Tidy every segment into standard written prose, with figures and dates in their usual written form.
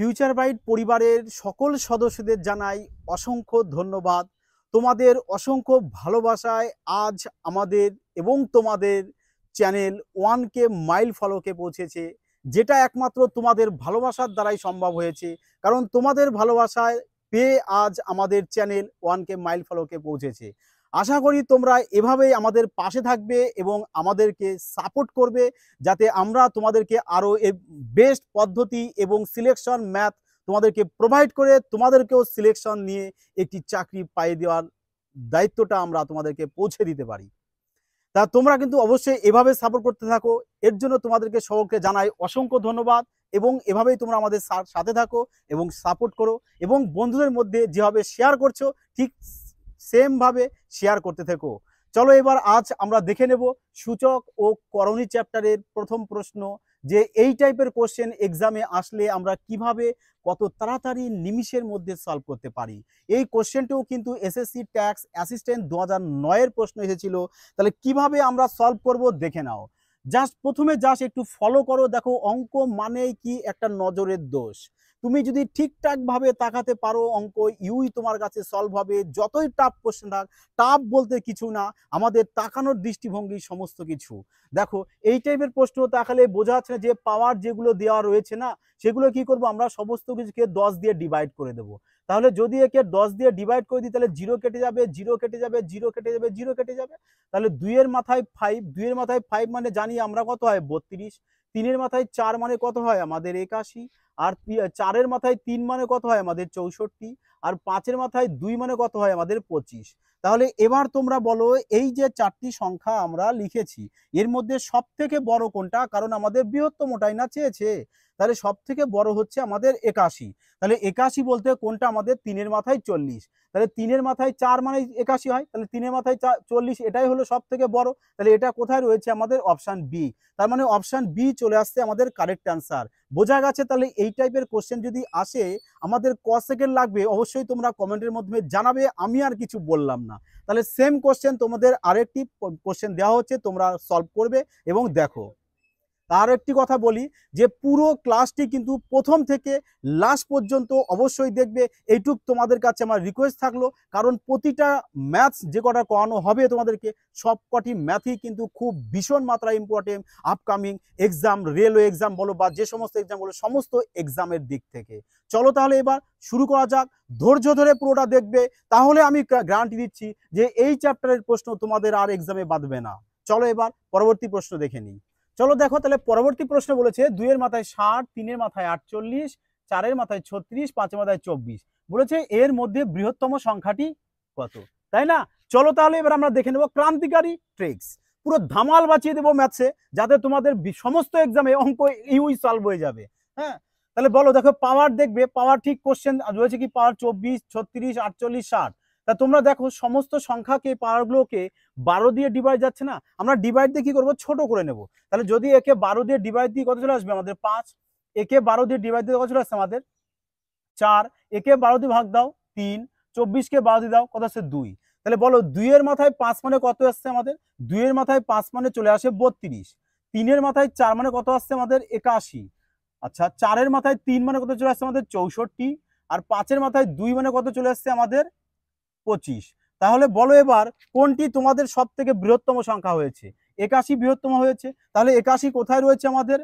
Future bright পরিবারের সকল সদস্যদের জানাই অসংখ্য ধন্যবাদ। তোমাদের অসংখ্য ভালোবাসায় আজ আমাদের এবং তোমাদের চ্যানেল 1K মাইল ফলোকে পৌঁছেছে, যেটা একমাত্র তোমাদের ভালোবাসার দ্বারাই সম্ভব হয়েছে। কারণ তোমাদের ভালোবাসায় পেয়ে আজ আমাদের চ্যানেল 1K মাইল ফলোকে পৌঁছেছে। আশা করি তোমরা এভাবেই আমাদের পাশে থাকবে এবং আমাদেরকে সাপোর্ট করবে, যাতে আমরা তোমাদেরকে আরও বেস্ট পদ্ধতি এবং সিলেকশন ম্যাথ তোমাদেরকে প্রোভাইড করে তোমাদেরকেও সিলেকশন নিয়ে একটি চাকরি পাইয়ে দেওয়ার দায়িত্বটা আমরা তোমাদেরকে পৌঁছে দিতে পারি। তা তোমরা কিন্তু অবশ্যই এভাবে সাপোর্ট করতে থাকো। এর জন্য তোমাদেরকে সকলকে জানাই অসংখ্য ধন্যবাদ এবং এভাবেই তোমরা আমাদের সাথে থাকো এবং সাপোর্ট করো এবং বন্ধুদের মধ্যে যেভাবে শেয়ার করছো ঠিক সেমভাবে শেয়ার করতে থেকো। চলো এবার আজ আমরা দেখে নেব সূচক ও করণী চ্যাপ্টারের প্রথম প্রশ্ন, যে এই টাইপের কোশ্চেন এক্সামে আসলে আমরা কিভাবে কত তাড়াতাড়ি নিমিষের মধ্যে সলভ করতে পারি। এই কোশ্চেনটিও কিন্তু এসএসসি ট্যাক্স অ্যাসিস্ট্যান্ট 2009-এর প্রশ্ন এসেছিল। তাহলে কিভাবে আমরা সলভ করব দেখে নাও। প্রথমে একটু ফলো করো। দেখো, অঙ্ক মানেই কি একটা নজরের দোষ। তুমি যদি ঠিকঠাকভাবে তাকাতে পারো অঙ্ক ইউই তোমার কাছে সলভ হবে। যতই টাফ কোশ্চেন থাক, টাফ বলতে কিছু না, আমাদের তাকানোর দৃষ্টিভঙ্গি সমস্ত কিছু। দেখো, এই টাইপের প্রশ্ন তাকালে বোঝা যাচ্ছে না যে পাওয়ার যেগুলো দেওয়া রয়েছে না, সেগুলো কি করব আমরা সমস্ত কিছুকে 10 দিয়ে ডিভাইড করে দেবো। তাহলে যদি একে 10 দিয়ে ডিভাইড করে দিই তাহলে 0 কেটে যাবে, 0 কেটে যাবে, 0 কেটে যাবে, 0 কেটে যাবে। তাহলে 2 এর মাথায় 5, 2 এর মাথায় 5 মানে জানি আমরা কত হয় 32। 3 এর মাথায় 4 মানে কত হয় আমাদের 81। আর 4 এর মাথায় 3 মানে কত হয় আমাদের 64। আর 5 এর মাথায় 2 মানে কত হয় আমাদের 25। তাহলে এবার তোমরা বলো, এই যে 4টি সংখ্যা আমরা লিখেছি এর মধ্যে সব থেকে বড় কোনটা? কারণ আমাদের বৃহত্তমটাই না চেয়েছে। তাহলে সব থেকে বড় হচ্ছে আমাদের 81। তাহলে 81 বলতে কোনটা আমাদের 3 এর মাথায় 40। তাহলে 3 এর মাথায় 4 মানে 81 হয়, তাহলে 3 এর মাথায় 40, এটাই হলো সব থেকে বড়। তাহলে এটা কোথায় রয়েছে? আমাদের অপশান বি। তার মানে অপশান বি চলে আসছে আমাদের কারেক্ট অ্যান্সার। বোঝা গেছে? তাহলে এই টাইপের কোশ্চেন যদি আসে আমাদের ক সেকেন্ড লাগবে অবশ্যই তোমরা কমেন্টের মাধ্যমে জানাবে, আমি আর কিছু বললাম না। তাহলে সেম কোশ্চেন তোমাদের আরেকটি কোশ্চেন দেওয়া হচ্ছে, তোমরা সলভ করবে এবং দেখো। তার একটি কথা বলি যে পুরো ক্লাসটি কিন্তু প্রথম থেকে লাস্ট পর্যন্ত অবশ্যই দেখবে, এইটুক তোমাদের কাছে আমার রিকোয়েস্ট থাকলো। কারণ প্রতিটা ম্যাথস যে কটা করানো হবে তোমাদেরকে, সব কটি ম্যাথই কিন্তু খুব ভীষণ মাত্রায় important upcoming exam, railway exam বলো বা যে সমস্ত এক্সাম বলো, সমস্ত এক্সামের দিক থেকে। চলো তাহলে এবার শুরু করা যাক। ধৈর্য ধরে পুরোটা দেখবে, তাহলে আমি গ্যারান্টি দিচ্ছি যে এই চ্যাপ্টারের প্রশ্ন তোমাদের আর এক্সামে বাঁধবে না। চলো এবার পরবর্তী প্রশ্ন দেখে নিই। চলো দেখো, তাহলে পরবর্তী প্রশ্ন বলেছে 2 এর মাথায় 60, 3 এর মাথায় 48, 4 এর মাথায় 36, 5 এর মাথায় 24। বলেছে এর মধ্যে বৃহত্তম সংখ্যাটি কত, তাই না? চলো তাহলে এবার আমরা দেখে নেব ক্রান্তিকারী ট্রিক্স। পুরো ধামাল বাঁচিয়ে দেবো ম্যাথসে, যাতে তোমাদের সমস্ত এক্সামে অঙ্ক ইউই সলভ হয়ে যাবে। হ্যাঁ, তাহলে বলো। দেখো, পাওয়ার দেখবে, পাওয়ার ঠিক কোশ্চেন রয়েছে কি? পাওয়ার 24, 36, 48, 60। তা তোমরা দেখো সমস্ত সংখ্যাকে, পাওয়ারগুলোকে 12 দিয়ে ডিভাইড যাচ্ছে না, আমরা ডিভাইড দিয়ে কি করবো? ছোট করে নেব। তাহলে যদি একে 12 দিয়ে ডিভাইড দিয়ে কত চলে আসবে আমাদের? 5। একে 12 দিয়ে ডিভাইড দিয়ে কত চলে আসছে আমাদের? 4। একে 12 দিয়ে ভাগ দাও 3। 24 কে 12 দিয়ে দাও, কত আসছে? 2। তাহলে বলো 2 এর মাথায় 5 মানে কত আসছে আমাদের? 2 এর মাথায় 5 মানে চলে আসে 32। 3 এর মাথায় 4 মানে কত আসছে আমাদের? 81। আচ্ছা, 4 এর মাথায় 3 মানে কত চলে আসছে আমাদের? 64। আর 5 এর মাথায় 2 মানে কত চলে আসছে আমাদের? 25। তাহলে বলো এবার কোনটি তোমাদের সব থেকে বৃহত্তম সংখ্যা হয়েছে? 81 বৃহত্তম হয়েছে। তাহলে 81 কোথায় রয়েছে আমাদের?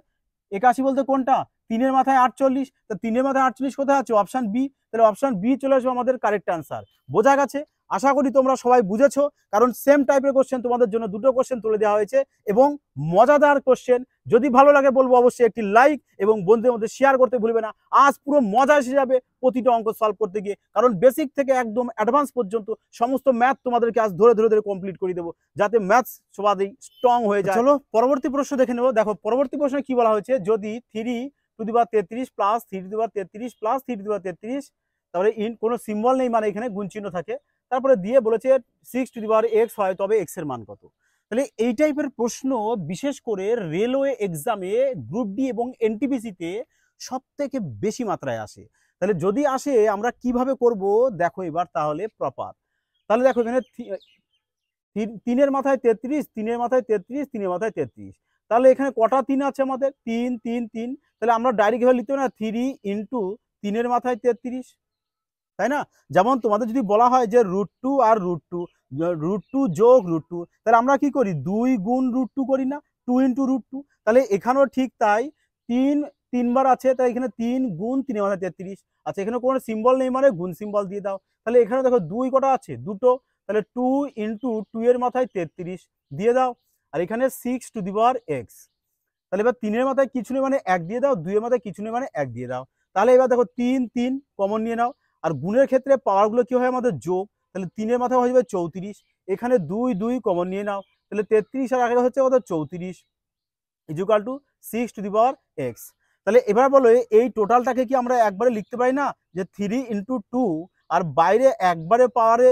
81 বলতে কোনটা? 3 এর মাথায় 48। তা 3 এর মাথায় 48 কোথায় আছে? Option B. তাহলে অপশন বি চলে আসবে আমাদের কারেক্ট অ্যান্সার। বোঝা গেছে? আশা করি তোমরা সবাই বুঝেছো। কারণ সেম টাইপের কোশ্চেন তোমাদের জন্য দুটো কোশ্চেন তুলে দেওয়া হয়েছে এবং মজাদার কোশ্চেন। যদি ভালো লাগে বলবো অবশ্যই একটি লাইক এবং বন্ধুদের মধ্যে শেয়ার করতে ভুলবে না। আজ পুরো মজা এসে যাবে প্রতিটা অঙ্ক সলভ করতে গিয়ে, কারণ বেসিক থেকে একদম অ্যাডভান্স পর্যন্ত সমস্ত ম্যাথ তোমাদেরকে আজ ধরে ধরে ধরে কমপ্লিট করে দেবো, যাতে ম্যাথস সবাই স্ট্রং হয়ে যায়। চলো পরবর্তী প্রশ্ন দেখে নেবো। দেখো পরবর্তী প্রশ্নে কি বলা হয়েছে, যদি 3^33 প্লাস 3^33 প্লাস 3^33, তারপরে ইন কোনো সিম্বল নেই, মানে এখানে গুণ চিহ্ন থাকে, তারপরে দিয়ে বলেছে 6^x হয়, তবে x এর মান কত? তাহলে এই টাইপের প্রশ্ন বিশেষ করে রেলওয়ে এক্সামে গ্রুপ ডি এবং এনটিপিসিতে সব থেকে বেশি মাত্রায় আসে। তাহলে যদি আসে আমরা কিভাবে করব দেখো এবার তাহলে প্রপার। তাহলে দেখো এখানে 3 এর মাথায় 33, 3 এর মাথায় 33, 3 এর মাথায় 33। তাহলে এখানে কটা 3 আছে আমাদের? 3 3 3। তাহলে আমরা ডাইরেক্ট ভাবে লিখতে পারি না 3 × 3 মাথায় 33, তাই না? যেমন তোমাদের যদি বলা হয় যে √2 আর √2, √2 যোগ √2, তাহলে আমরা কি করি 2 গুণ √2 করি না, 2 ইন্টু √2। তাহলে এখানেও ঠিক তাই, 3 বার আছে, তাই এখানে 3 গুণ 3 মাথায় 33। আচ্ছা, এখানে কোনো সিম্বল নেই মানে গুণ সিম্বল দিয়ে দাও। তাহলে এখানে দেখো 2 কটা আছে, দুটো, তাহলে 2 ইন্টু 2 এর মাথায় 33 দিয়ে দাও। আর এখানে 6 টু দি পাওয়ার x। তাহলে এবার 3 এর মাথায় কিছু নেই মানে 1 দিয়ে দাও, 2 এর মাথায় কিছু নেই মানে 1 দিয়ে দাও। তাহলে এবার দেখো 3 3 কমন নিয়ে নাও। আর গুণের ক্ষেত্রে পাওয়ারগুলো কি হয় আমাদের যোগ, তাহলে 3 এর মাথায় হয়ে যাবে 34, এখানে 2 2 কমন নিয়ে নাও, তাহলে 33 আর আগে হচ্ছে আমাদের 34 equal to 6 to the power x। তাহলে এবার বলো এই টোটালটাকে কি আমরা একবারে লিখতে পারি না, যে 3 ইন্টু 2 আর বাইরে একবারে পাওয়ারে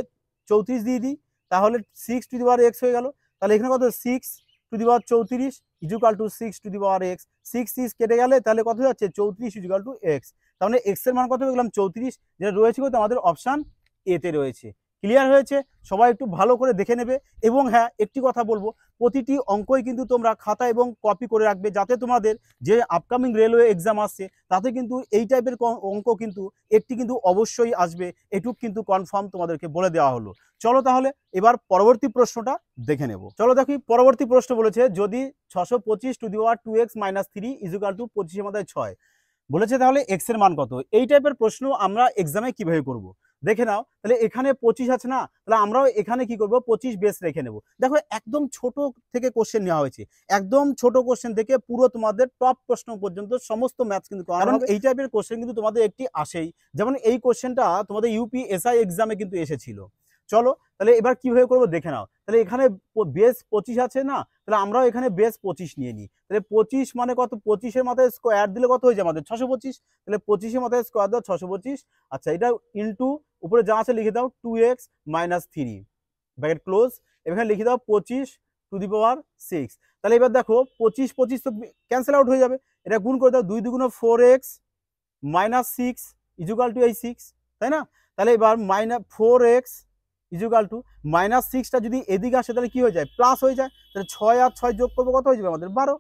34 দিয়ে দিই, তাহলে 6 টু দি পাওয়ার x হয়ে গেল। তাহলে এখানে কত 6 to the power 34 equal to 6 to the power x। 6 6 কেটে গেলে তাহলে কত যাচ্ছে 34 ইকুয়াল টু x। তাহলে x এর মান কত হয়ে গেলাম 34, যেটা রয়েছে কত আমাদের অপশান এ তে রয়েছে। ক্লিয়ার হয়েছে? সবাই একটু ভালো করে দেখে নেবে। এবং হ্যাঁ, একটি কথা বলবো, প্রতিটি অঙ্কই কিন্তু তোমরা খাতা এবং কপি করে রাখবে, যাতে তোমাদের যে আপকামিং রেলওয়ে এক্সাম আসছে তাতে কিন্তু এই টাইপের অঙ্ক কিন্তু একটি কিন্তু অবশ্যই আসবে, এটুক কিন্তু কনফার্ম তোমাদেরকে বলে দেওয়া হলো। চলো তাহলে এবার পরবর্তী প্রশ্নটা দেখে নেব। চলো দেখি পরবর্তী প্রশ্ন বলেছে, যদি 625 to the power 2x minus 3 equal to 25 এর মাথায় 6 বলেছে, তাহলে এক্স এর মান কত? এই টাইপের প্রশ্ন আমরা এক্সামে কিভাবে করব দেখে নাও। তাহলে এখানে 25 আছে না, তাহলে আমরাও এখানে কি করব 25 বেস রেখে নেব। দেখো একদম ছোট থেকে কোশ্চেন নেওয়া হয়েছে, একদম ছোট কোশ্চেন থেকে পুরো তোমাদের টপ প্রশ্ন পর্যন্ত সমস্ত ম্যাথস কিন্তু, কারণ এই টাইপের কোশ্চেন কিন্তু তোমাদের একটি আসেই। যেমন এই কোশ্চেনটা তোমাদের ইউপিএসআই এক্সামে কিন্তু এসেছিল। চলো তাহলে এবার কিভাবে করবো দেখে নাও। তাহলে এখানে বেস 25 আছে না, তাহলে আমরাও এখানে বেস 25 নিয়ে নিই। তাহলে 25 মানে কত, 25 এর মাথায় স্কোয়ার দিলে কত হয়ে যায় আমাদের 625। তাহলে 25 এর মাথায় স্কোয়ার দাও 625। আচ্ছা, এটা ইন্টু উপরে যা আছে লিখে দাও 2x মাইনাস 3 ব্র্যাকেট ক্লোজ। এখানে লিখে দাও 25 টু দি পাওয়ার 6। তাহলে এবার দেখো 25 25 তো ক্যান্সেল আউট হয়ে যাবে, এটা গুণ করে দাও 2 2 4x মাইনাস 6 ইকুয়াল টু এই 6, তাই না? তাহলে এবার minus 4x equal to minus 6টা যদি এদিকে আসে তাহলে কি হয়ে যায়, প্লাস হয়ে যায়। তাহলে 6 আর 6 যোগ করবো কত হয়ে যাবে আমাদের 12।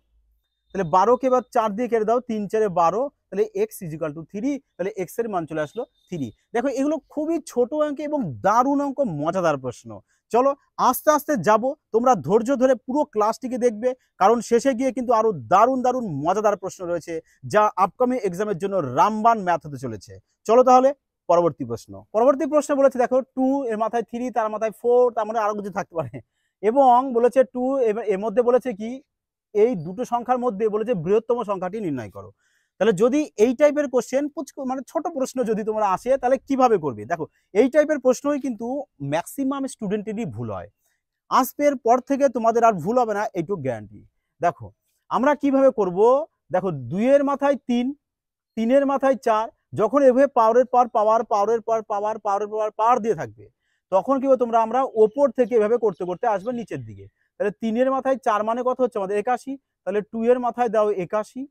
তাহলে 12কে এবার 4 দিয়ে কেটে দাও, 3 4 12, তাহলে এক্স ইকুয়াল টু 3। তাহলে এক্স এর মান চলে আসলো 3। দেখো এগুলো খুবই ছোট অঙ্ক এবং দারুণ অঙ্ক, মজাদার প্রশ্ন। চলো আস্তে আস্তে যাব, তোমরা ধৈর্য ধরে পুরো ক্লাসটিকে দেখবে, কারণ শেষে গিয়ে কিন্তু আরো দারুণ দারুণ মজাদার প্রশ্ন রয়েছে, যা আপকামিং এক্সামের জন্য রামবান ম্যাথ হতে চলেছে। চলো তাহলে পরবর্তী প্রশ্ন। পরবর্তী প্রশ্ন বলেছে দেখো 2 এর মাথায় 3, তার মাথায় 4, তার মানে আরো কিছু থাকতে পারে। এবং বলেছে 2 এর মধ্যে বলেছে কি, এই দুটো সংখ্যার মধ্যে বলেছে বৃহত্তম সংখ্যাটি নির্ণয় করো। তাহলে যদি এই টাইপের কোশ্চেন মানে ছোট প্রশ্ন যদি তোমরা আসে তাহলে কিভাবে করবে? দেখো এই টাইপের প্রশ্নই কিন্তু ম্যাক্সিমাম স্টুডেন্টেরই ভুল হয়। আসবের পর থেকে তোমাদের আর ভুল হবে না, এইটুকু গ্যারান্টি। দেখো আমরা কিভাবে করব, দেখো 2 এর মাথায় 3, 3 এর মাথায় 4, যখন এভাবে পাওয়ারের পর পাওয়ার, পাওয়ারের পর পাওয়ার, পাওয়ারের পর পাওয়ার দিয়ে থাকবে, তখন কি হবে আমরা ওপর থেকে এভাবে করতে করতে আসবে নিচের দিকে। তাহলে 3 এর মাথায় 4 মানে কত হচ্ছে আমাদের 81। তাহলে 2 এর মাথায় দাও 81,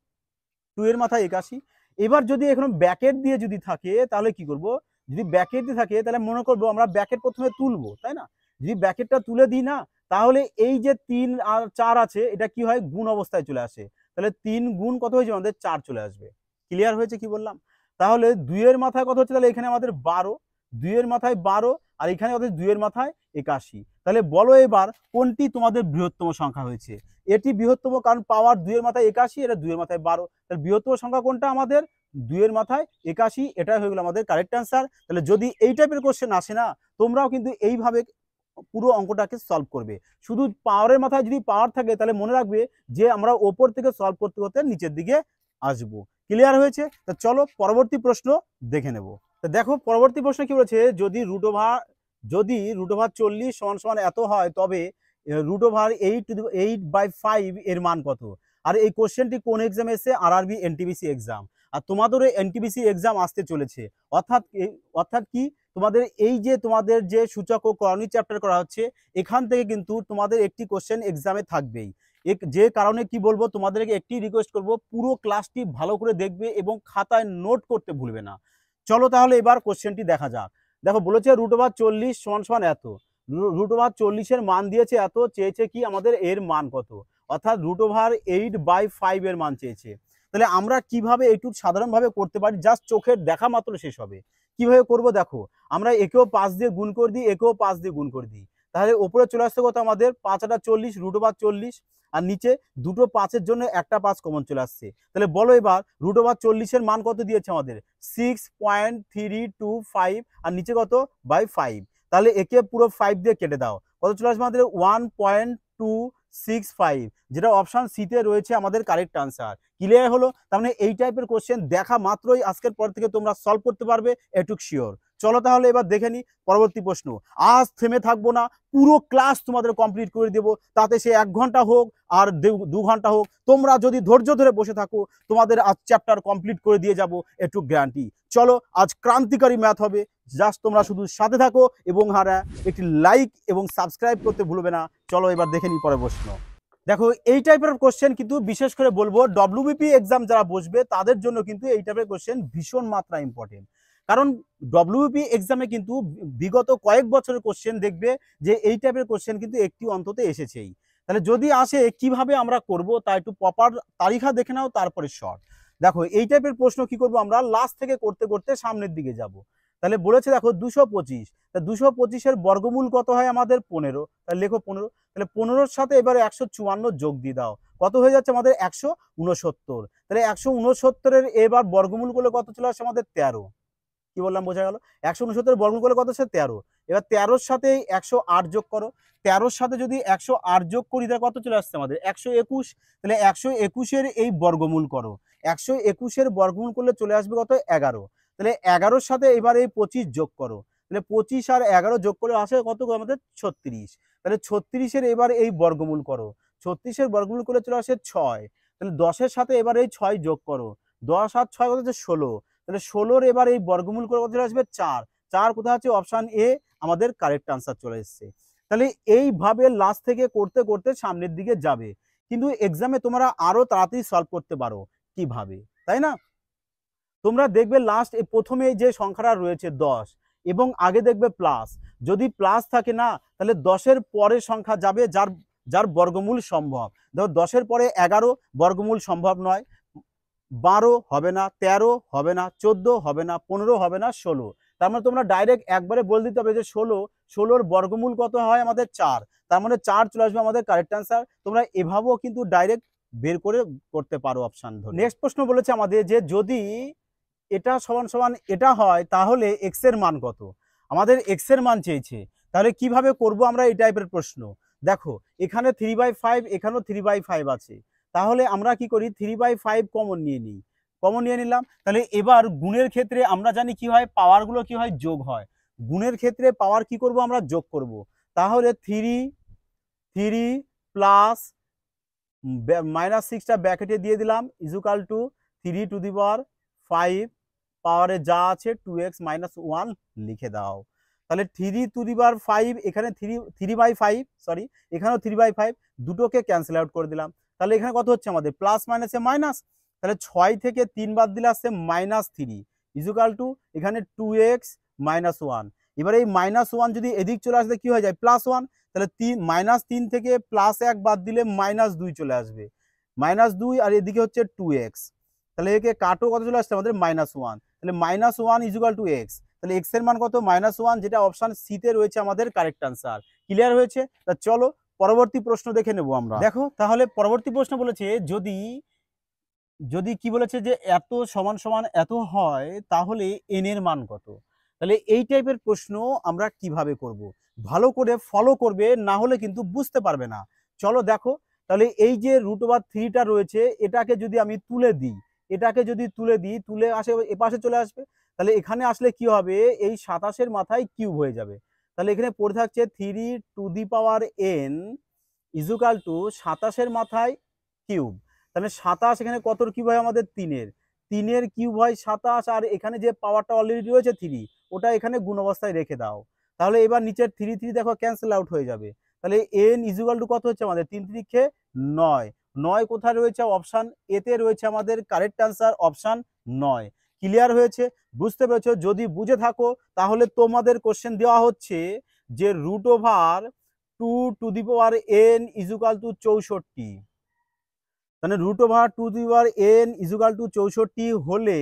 2 এর মাথায় 81। এবার যদি এখন ব্যাকেট দিয়ে যদি থাকে তাহলে কি করব, যদি ব্যাকেট দিয়ে থাকে তাহলে মনে করবো আমরা ব্যাকেট প্রথমে তুলবো, তাই না? যদি ব্যাকেটটা তুলে দিই না, তাহলে এই যে 3 আর 4 আছে এটা কি হয়, গুণ অবস্থায় চলে আসে। তাহলে 3 গুণ কত হয়েছে আমাদের 4 চলে আসবে। ক্লিয়ার হয়েছে কি বললাম? তাহলে 2 এর মাথায় কত হচ্ছে, তাহলে এখানে আমাদের 12, 2 এর মাথায় 12, আর এখানে আমাদের 2 এর মাথায় 81। তাহলে বলো এবার কোনটি তোমাদের বৃহত্তম সংখ্যা হয়েছে? এটি বৃহত্তম, কারণ পাওয়ার 2 এর মাথায় 81, এটা 2 এর মাথায় 12। তাহলে বৃহত্তম সংখ্যা কোনটা আমাদের? 2 এর মাথায় 81, এটাই হয়ে গেল আমাদের কারেক্ট অ্যান্সার। তাহলে যদি এই টাইপের কোশ্চেন আসে না, তোমরাও কিন্তু এইভাবে পুরো অঙ্কটাকে সলভ করবে। শুধু পাওয়ারের মাথায় যদি পাওয়ার থাকে তাহলে মনে রাখবে যে আমরা ওপর থেকে সলভ করতে করতে নিচের দিকে আসবো। ক্লিয়ার হয়েছে? তো চলো পরবর্তী প্রশ্ন দেখে নেব। তো দেখো পরবর্তী প্রশ্ন কি বলেছে, যদি √40 সমান এত হয়, তবে √8/5 এর মান কত? আর এই কোশ্চেনটি কোন এক্সাম এসে? RRB NTPC exam. আর তোমাদেরও এনটিপিসি এক্সাম আসতে চলেছে। অর্থাৎ কি, তোমাদের এই যে তোমাদের যে সূচক ও করণী চ্যাপ্টার করা হচ্ছে, এখান থেকে কিন্তু তোমাদের একটি কোশ্চেন এক্সামে থাকবেই। যে কারণে কি বলবো, তোমাদেরকে একটি রিকোয়েস্ট করব, পুরো ক্লাসটি ভালো করে দেখবে এবং খাতায় নোট করতে ভুলবে না। চলো তাহলে এবার কোশ্চেনটি দেখা যাক। দেখো বলেছে √40 সমান এত, √40 এর মান দিয়েছে এত, চেয়েছে কি আমাদের এর মান কত, অর্থাৎ √8/5 এর মান চেয়েছে। তাহলে আমরা কিভাবে একটু সাধারণভাবে করতে পারি, জাস্ট চোখের দেখা মাত্র শেষ হবে। কিভাবে করব দেখো, আমরা একেও 5 দিয়ে গুণ করে দিই, একেও 5 দিয়ে গুণ করে দিই। তাহলে উপরে চলে আসছে কত আমাদের 5 8 40 √40, আর নিচে দুটো 5-এর জন্য একটা 5 কমন চলে আসছে। তাহলে বলো এবার √40 এর মান কত দিয়েছে আমাদের 6.325, আর নিচে কত বাই 5। তাহলে একে পুরো 5 দিয়ে কেটে দাও, কত চলে আসবে আমাদের 1.265, যেটা অপশন সিতে রয়েছে আমাদের কারেক্ট আনসার। ক্লিয়ার হলো? তার মানে এই টাইপের কোশ্চেন দেখা মাত্রই আজকের পর থেকে তোমরা সলভ করতে পারবে, এটুক শিওর। চলো তাহলে এবার দেখে নি পরবর্তী প্রশ্ন। আজ থেমে থাকবো না, পুরো ক্লাস তোমাদের কমপ্লিট করে দেবো, তাতে সে 1 ঘন্টা হোক আর 2 ঘন্টা হোক, তোমরা যদি ধৈর্য ধরে বসে থাকো তোমাদের আজ চ্যাপ্টার কমপ্লিট করে দিয়ে যাবো, একটু গ্যারান্টি। চলো আজ ক্রান্তিকারী ম্যাথ হবে, জাস্ট তোমরা শুধু সাথে থাকো এবং একটি লাইক এবং সাবস্ক্রাইব করতে ভুলবে না। চলো এবার দেখে নি পরের প্রশ্ন। দেখো এই টাইপের কোশ্চেন কিন্তু বিশেষ করে বলবো ডব্লিউবিপি এক্সাম যারা বসবে তাদের জন্য কিন্তু এই টাইপের কোশ্চেন ভীষণ মাত্রা ইম্পর্টেন্ট। কারণ ডব্লিউবিপি এক্সামে কিন্তু বিগত কয়েক বছরের কোশ্চেন দেখবে যে এই টাইপের কোশ্চেন কিন্তু একটি অন্তত এসেছেই। তাহলে যদি আসে কিভাবে আমরা করব তা একটু প্রপার তালিকা দেখে নাও, তারপরে শর্ট। দেখো এই টাইপের প্রশ্ন কি করব আমরা, লাস্ট থেকে করতে করতে সামনের দিকে যাব। তাহলে বলেছে দেখো 225, তা 225-এর বর্গমূল কত হয় আমাদের 15, তাহলে লেখো 15। তাহলে 15-র সাথে এবারে 154 যোগ দিয়ে দাও, কত হয়ে যাচ্ছে আমাদের 169। তাহলে 169-এর এবার বর্গমূল করলে কত চলে আসে আমাদের 13। কি বললাম বোঝা গেল? 169 বর্গমূল করলে কত হচ্ছে 13। এবার 13-র সাথে 108 যোগ করো, 13-র সাথে যদি 108 যোগ করি তাহলে কত চলে আসছে আমাদের 121। তাহলে 121-এর এই বর্গমূল করো, 121-এর বর্গমূল করলে চলে আসবে কত 11। তাহলে 11-র সাথে এবার এই 25 যোগ করো, তাহলে 25 আর 11 যোগ করে আসে কত আমাদের 36। তাহলে 36-এর এবার এই বর্গমূল করো, 36-এর বর্গমূল করলে চলে আসে 6। তাহলে 10-এর সাথে এবার এই 6 যোগ করো, 10 আর 6 কত হচ্ছে 16। তাহলে 16-র এবার এই বর্গমূল করে কত চলে আসবে 4। 4 কোথায় আছে অপশন এ আমাদের কারেক্ট আনসার চলে এসেছে। তাহলে এইভাবে লাস্ট থেকে করতে করতে সামনের দিকে যাবে, কিন্তু এক্সামে তোমরা আরো তাড়াতাড়ি সলভ করতে পারো কিভাবে, তাই না? তোমরা দেখবে লাস্ট প্রথমে যে সংখ্যাটা রয়েছে 10 এবং আগে দেখবে প্লাস, যদি প্লাস থাকে না তাহলে 10-এর পরের সংখ্যা যাবে যার যার বর্গমূল সম্ভব। দেখো 10-এর পরে 11 বর্গমূল সম্ভব নয়, 12 হবে না, 13 হবে না, 14 হবে না, 15 হবে না, 16। তার মানে তোমরা ডাইরেক্ট একবারে বলে দিতে হবে যে 16-র বর্গমূল কত হয় আমাদের 4, তার মানে 4 চলে আসবে আমাদের কারেক্ট অ্যান্সার। তোমরা এভাবেও কিন্তু ডাইরেক্ট বের করে করতে পারো অপশন ধরে। নেক্সট প্রশ্ন বলেছে আমাদের যে যদি এটা সমান সমান এটা হয় তাহলে এক্স এর মান কত। আমাদের এক্স এর মান চেয়েছে, তাহলে কিভাবে করব আমরা এই টাইপের প্রশ্ন। দেখো এখানে 3/5, এখানেও 3/5 আছে, তাহলে আমরা কি করি 3/5 কমন নিয়ে নিই, কমন নিয়ে নিলাম। তাহলে এবার গুণের ক্ষেত্রে আমরা জানি কি হয়, পাওয়ারগুলো কি হয় যোগ হয়, গুণের ক্ষেত্রে পাওয়ার কি করব আমরা যোগ করব। তাহলে 3 প্লাস -6টা ব্র্যাকেটে দিয়ে দিলাম ইজুকাল টু 3^5 পাওয়ারে যা আছে 2x - 1 লিখে দাও। তাহলে 3^5 এখানে 3/5 সরি, এখানেও 3/5, দুটোকে ক্যান্সেল আউট করে দিলাম। তাহলে এখানে কত হচ্ছে আমাদের প্লাস মাইনাসে মাইনাস, তাহলে 6 থেকে 3 বাদ দিলে আসছে -3 ইজুকাল টু এখানে 2x - 1। এবার এই -1 যদি এদিক চলে আসলে কি হয়ে যায় +1, তাহলে -3 থেকে +1 বাদ দিলে -2 চলে আসবে, -2 আর এদিকে হচ্ছে 2x। তাহলে একে কাটো, কত চলে আসছে আমাদের -1, তাহলে -1 ইজুকাল টু x। তাহলে x এর মান কত -1, যেটা অপশন সি তে রয়েছে আমাদের কারেক্ট আনসার। ক্লিয়ার হয়েছে? তা চলো পরবর্তী প্রশ্ন দেখে নেব আমরা। দেখো তাহলে পরবর্তী প্রশ্ন বলেছে যদি যদি কি বলেছে যে এত সমান সমান এত হয় তাহলে n এর মান কত। তাহলে এই টাইপের প্রশ্ন আমরা কিভাবে করব, ভালো করে ফলো করবে, না হলে কিন্তু বুঝতে পারবে না। চলো দেখো, তাহলে এই যে √3টা রয়েছে এটাকে যদি আমি তুলে দিই, এটাকে যদি তুলে দিই, তুলে আসে এপাশে চলে আসবে, তাহলে এখানে আসলে কি হবে এই 27-এর মাথায় কিউব হয়ে যাবে। তাহলে এখানে পড়ে থাকছে 3^n ইজুকাল টু 27-এর মাথায় কিউব। তাহলে 27 এখানে কতর কিউব হয় আমাদের 3-এর কিউব হয় 27, আর এখানে যে পাওয়ারটা অলরেডি রয়েছে 3 ওটা এখানে গুণ অবস্থায় রেখে দাও। তাহলে এবার নিচের 3 দেখো ক্যান্সেল আউট হয়ে যাবে। তাহলে n ইজুকাল টু কত হচ্ছে আমাদের 3×3 = 9। 9 কোথায় রয়েছে অপশন এতে রয়েছে আমাদের কারেক্ট আনসার অপশন 9। ক্লিয়ার হয়েছে? বুঝতে পেরেছো? যদি বুঝে থাকো তাহলে তোমাদের কোশ্চেন দেওয়া হচ্ছে যে √2n ইজুকাল টু 64। তাহলে √2n ইজুকাল টু 64 হলে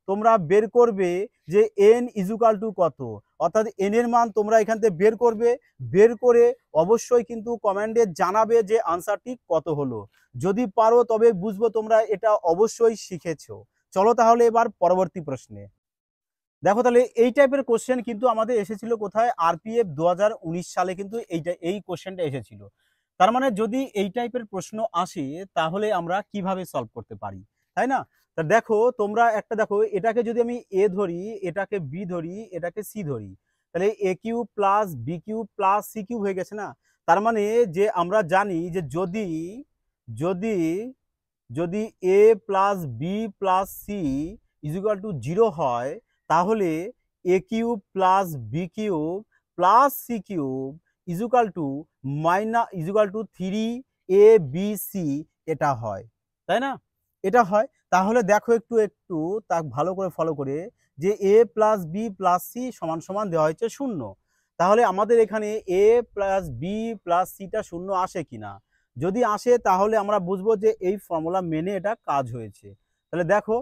তোমরা বের করবে যে n ইজুকাল টু কত, অর্থাৎ n এর মান তোমরা এখান থেকে বের করবে। বের করে অবশ্যই কিন্তু কমেন্টে জানাবে যে আনসারটি কত হলো। যদি পারো তবে বুঝবো তোমরা এটা অবশ্যই শিখেছো। চলো তাহলে এবার পরবর্তী প্রশ্নে। দেখো তাহলে এই টাইপের কোশ্চেন কিন্তু আমাদের এসেছিল কোথায়, আরপিএফ 2019 সালে কিন্তু এই কোশ্চেনটা এসেছিল। তার মানে যদি এই টাইপের প্রশ্ন আসে তাহলে আমরা কিভাবে সলভ করতে পারি, তাই না? তা দেখো তোমরা একটা দেখো, এটাকে যদি আমি এ ধরি, এটাকে বি ধরি, এটাকে সি ধরি, তাহলে A cube plus B cube plus C cube হয়ে গেছে না? তার মানে যে আমরা জানি যে যদি যদি যদি A plus B plus C equal to 0 হয়, তাহলে A cube plus B cube plus C cube equal to 3 A B C, এটা হয়, তাই না? এটা হয়। তাহলে দেখো একটু একটু তা ভালো করে ফলো করে যে এ প্লাস বি প্লাস সি সমান সমান দেওয়া হয়েছে 0। তাহলে আমাদের এখানে এ প্লাস বি প্লাস সিটা 0 আসে কিনা, যদি আসে তাহলে আমরা বুঝবো যে এই ফর্মুলা মেনে এটা কাজ হয়েছে। তাহলে দেখো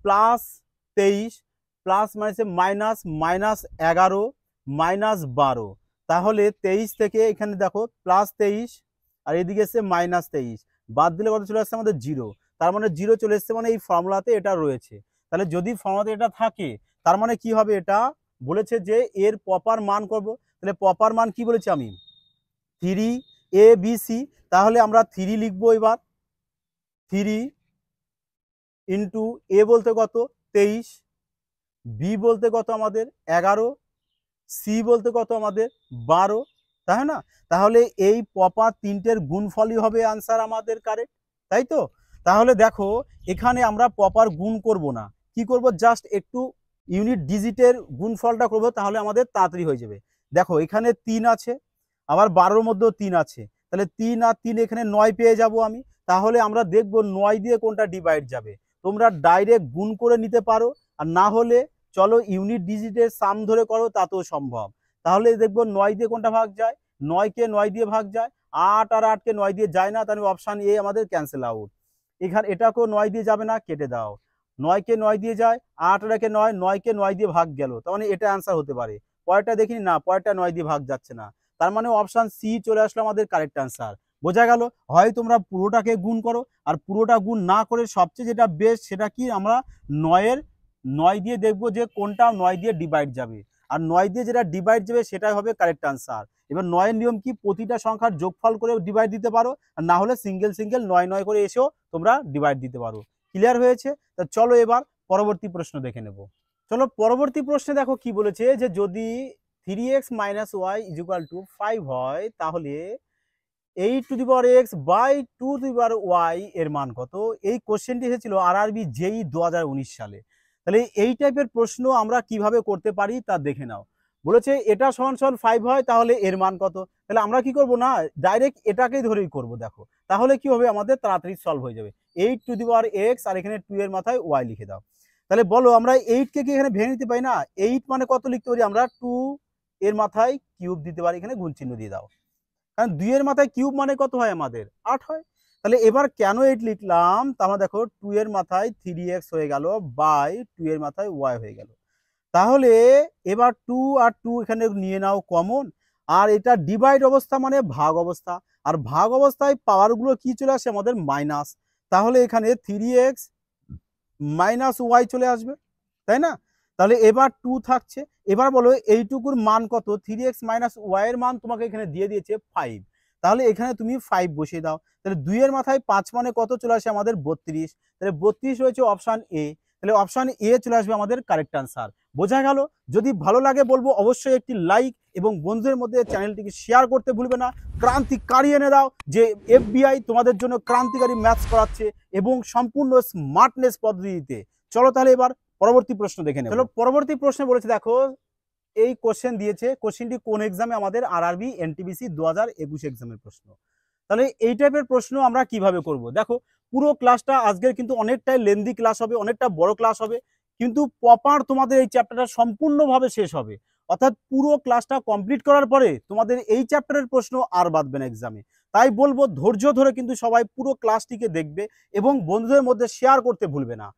+23 প্লাস মাইনাস -11 -12, তাহলে 23 থেকে এখানে দেখো +23 আর এদিকে এসছে -23, বাদ দিলে কত চলে আসছে আমাদের 0। তার মানে 0 চলে এসছে, মানে এই ফর্মুলাতে এটা রয়েছে। তাহলে যদি ফর্মুলাতে এটা থাকে তার মানে কি হবে, এটা বলেছে যে এর প্রপার মান করব। তাহলে প্রপার মান কি বলেছি আমি, 3 এ বি সি। তাহলে আমরা 3 লিখবো এবার, 3 ইন্টু এ বলতে কত 23, বি বলতে কত আমাদের 11, সি বলতে কত আমাদের 12, তাই না? তাহলে এই প্রপার তিনটের গুণফলই হবে আনসার আমাদের কারেক্ট, তাই তো? তাহলে দেখো এখানে আমরা প্রপার গুণ করব না, কি করব, জাস্ট একটু ইউনিট ডিজিটের গুণফলটা করব, তাহলে আমাদের তাড়াতাড়ি হয়ে যাবে। দেখো এখানে 3 আছে, আবার 12-র মধ্যেও 3 আছে, তাহলে 3 আর 3 এখানে 9 পেয়ে যাব আমি। তাহলে আমরা দেখব 9 দিয়ে কোনটা ডিভাইড যাবে। তোমরা ডাইরেক্ট গুণ করে নিতে পারো, আর না হলে চলো ইউনিট ডিজিটের সাম ধরে করো, তাতেও সম্ভব। তাহলে দেখবো 9 দিয়ে কোনটা ভাগ যায়, 9কে 9 দিয়ে ভাগ যায়, 8 আর 8কে 9 দিয়ে যায় না, তাহলে অপশান এ আমাদের ক্যান্সেল আউট। এখানে এটাকেও 9 দিয়ে যাবে না, কেটে দাও। 9কে 9 দিয়ে যায়, 8 আর 9, 9কে 9 দিয়ে ভাগ গেল, তার মানে এটা অ্যান্সার হতে পারে। পরেরটা দেখিনি, না পরেরটা 9 দিয়ে ভাগ যাচ্ছে না, তার মানে অপশান সি চলে আসলো আমাদের কারেক্ট অ্যান্সার। বোঝা গেল? হয় তোমরা পুরোটাকে গুণ করো, আর পুরোটা গুণ না করে সবচেয়ে যেটা বেস্ট সেটা কি, আমরা 9 দিয়ে দেখবো যে কোনটা 9 দিয়ে ডিভাইড যাবে, আর 9 দিয়ে যেটা ডিভাইড যাবে সেটাই হবে কারেক্ট আনসার। এবার 9-এর নিয়ম কি, প্রতিটা সংখ্যার যোগফল করে ডিভাইড দিতে পারো, আর না হলে সিঙ্গেল 9 করে এসেও তোমরা ডিভাইড দিতে পারো। ক্লিয়ার হয়েছে? তা চলো এবার পরবর্তী প্রশ্ন দেখে নেব। চলো পরবর্তী প্রশ্নে দেখো কি বলেছে, যে যদি 3x - y = 5 হয়, তাহলে 8x / 2y এর মান কত? এই কোশ্চেনটি এসেছিল আরআরবি জেই 2019 সালে। তাহলে এই টাইপের প্রশ্ন আমরা কিভাবে করতে পারি তা দেখে নাও। বলেছে এটা সমান 5 হয়, তাহলে এর মান কত? তাহলে আমরা কি করব না, ডাইরেক্ট এটাকেই ধরেই করব। দেখো তাহলে কি হবে, আমাদের তাড়াতাড়ি সলভ হয়ে যাবে। 8x আর এখানে 2 এর মাথায় y লিখে দাও। তাহলে বলো আমরা 8 কে কি এখানে ভেঙে নিতে পারি না? 8 মানে কত লিখতে পারি আমরা, 2 এর মাথায় কিউব দিতে পারি, এখানে গুণ চিহ্ন দিয়ে দাও। কারণ 2 এর মাথায় কিউব মানে কত হয় আমাদের, 8 হয়। তাহলে এবার কেন 8 লিখলাম, তাহলে দেখো 2 এর মাথায় 3x হয়ে গেল, বাই 2 এর মাথায় y হয়ে গেল। তাহলে এবার 2 আর 2 এখানে নিয়ে নাও কমন, আর এটা ডিভাইড অবস্থা মানে ভাগ অবস্থা, আর ভাগ অবস্থায় পাওয়ারগুলো কি চলে আসে আমাদের, মাইনাস। তাহলে এখানে 3x - y চলে আসবে, তাই না? তাহলে এবার 2 থাকছে। এবার বলো এইটুকুর মান কত, 3x - y এর মান তোমাকে এখানে দিয়ে দিয়েছে 5। তাহলে এখানে তুমি 5 বসিয়ে দাও। তাহলে 2 এর মাথায় 5 মানে কত চলে আসে আমাদের, 32। তাহলে 32 রয়েছে অপশান এ। তাহলে অপশান এ চলে আসবে আমাদের কারেক্ট আনসার। বোঝা গেল? যদি ভালো লাগে বলবো অবশ্যই একটি লাইক, এবং বন্ধুদের মধ্যে চ্যানেলটিকে শেয়ার করতে ভুলবে না। ক্রান্তিকারী এনে দাও, যে এফবিআই তোমাদের জন্য ক্রান্তিকারী ম্যাথস করাচ্ছে, এবং সম্পূর্ণ স্মার্টনেস পদ্ধতিতে। চলো তাহলে এবার পরবর্তী প্রশ্ন দেখে নেব। চলো পরবর্তী প্রশ্নে বলেছে, দেখো এই কোশ্চেন দিয়েছে, কোশ্চেনটি কোন এক্সামে, আমাদের আরআরবি এনটিপিসি 2021 এক্সামের প্রশ্ন। তাহলে এই টাইপের প্রশ্ন আমরা কিভাবে করব, দেখো পুরো ক্লাসটা আজকের কিন্তু অনেকটাই লেন্দি ক্লাস হবে, অনেকটা বড় ক্লাস হবে, কিন্তু প্রপার তোমাদের এই চ্যাপ্টারটা সম্পূর্ণভাবে শেষ হবে। অর্থাৎ পুরো ক্লাসটা কমপ্লিট করার পরে তোমাদের এই চ্যাপ্টারের প্রশ্ন আর বাদবে না এক্সামে। তাই বলবো ধৈর্য ধরে কিন্তু সবাই পুরো ক্লাসটিকে দেখবে এবং বন্ধুদের মধ্যে শেয়ার করতে ভুলবে না।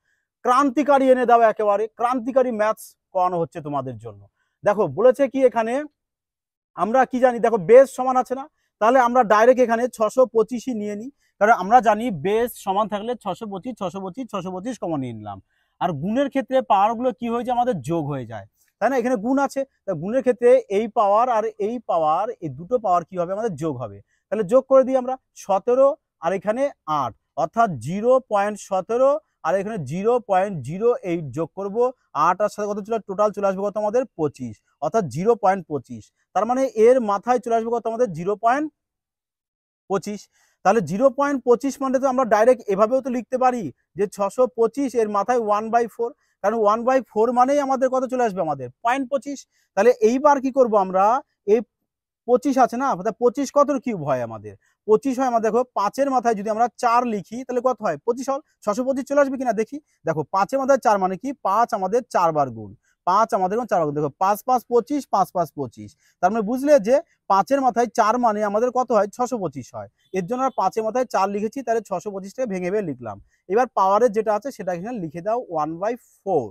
ক্রান্তিকারী এনে দাও, একেবারে ক্রান্তিকারী ম্যাথস করানো হচ্ছে তোমাদের জন্য। দেখো বলেছে কি এখানে আমরা কি জানি, দেখো বেস সমান আছে না, তাহলে আমরা ডাইরেক্ট এখানে 625ই নিয়ে নিই, কারণ আমরা জানি বেস সমান থাকলে 625 625 625 কমন নিয়ে নিলাম। আর গুণের ক্ষেত্রে পাওয়ারগুলো কি হয়ে যায়, আমাদের যোগ হয়ে যায়, তাই না? এখানে গুণ আছে, গুণের ক্ষেত্রে এই পাওয়ার আর এই পাওয়ার, এই দুটো পাওয়ার কি হবে, আমাদের যোগ হবে। তাহলে যোগ করে দিই আমরা 17 আর এখানে 8, অর্থাৎ 0.17 আর এখানে 0.08 যোগ করব। 8 আর সাথে কত চলে, টোটাল চলে আসবে কত আমাদের 25, অর্থাৎ 0.25। তার মানে এর মাথায় চলে আসবে কত আমাদের 0.25। তাহলে 0.25 মানে তো আমরা ডাইরেক্ট এভাবেও তো লিখতে পারি যে 625 এর মাথায় 1/4, কারণ 1/4 মানেই আমাদের কত চলে আসবে, আমাদের 0.25। তাহলে এইবার কি করব আমরা, এই 25 আছে না, 25 কত কিউব হয় আমাদের, 25 হয় আমাদের, দেখো 5-এর মাথায় যদি আমরা 4 লিখি তাহলে কত হয়, 25 হল 625 চলে আসবে কিনা দেখি। দেখো 5-এর মাথায় 4 মানে কি, 5 আমাদের 4 বার গুণ, 5 আমাদের 4 গুণ, দেখো 5 5 25, 5 5 25। তার মানে বুঝলে যে 5-এর মাথায় 4 মানে আমাদের কত হয়, 625 হয়। এর জন্য আর 5-এর মাথায় 4 লিখেছি, তাহলে 625টাকে ভেঙে ভেঙে লিখলাম। এবার পাওয়ারের যেটা আছে সেটা এখানে লিখে দাও 1/4।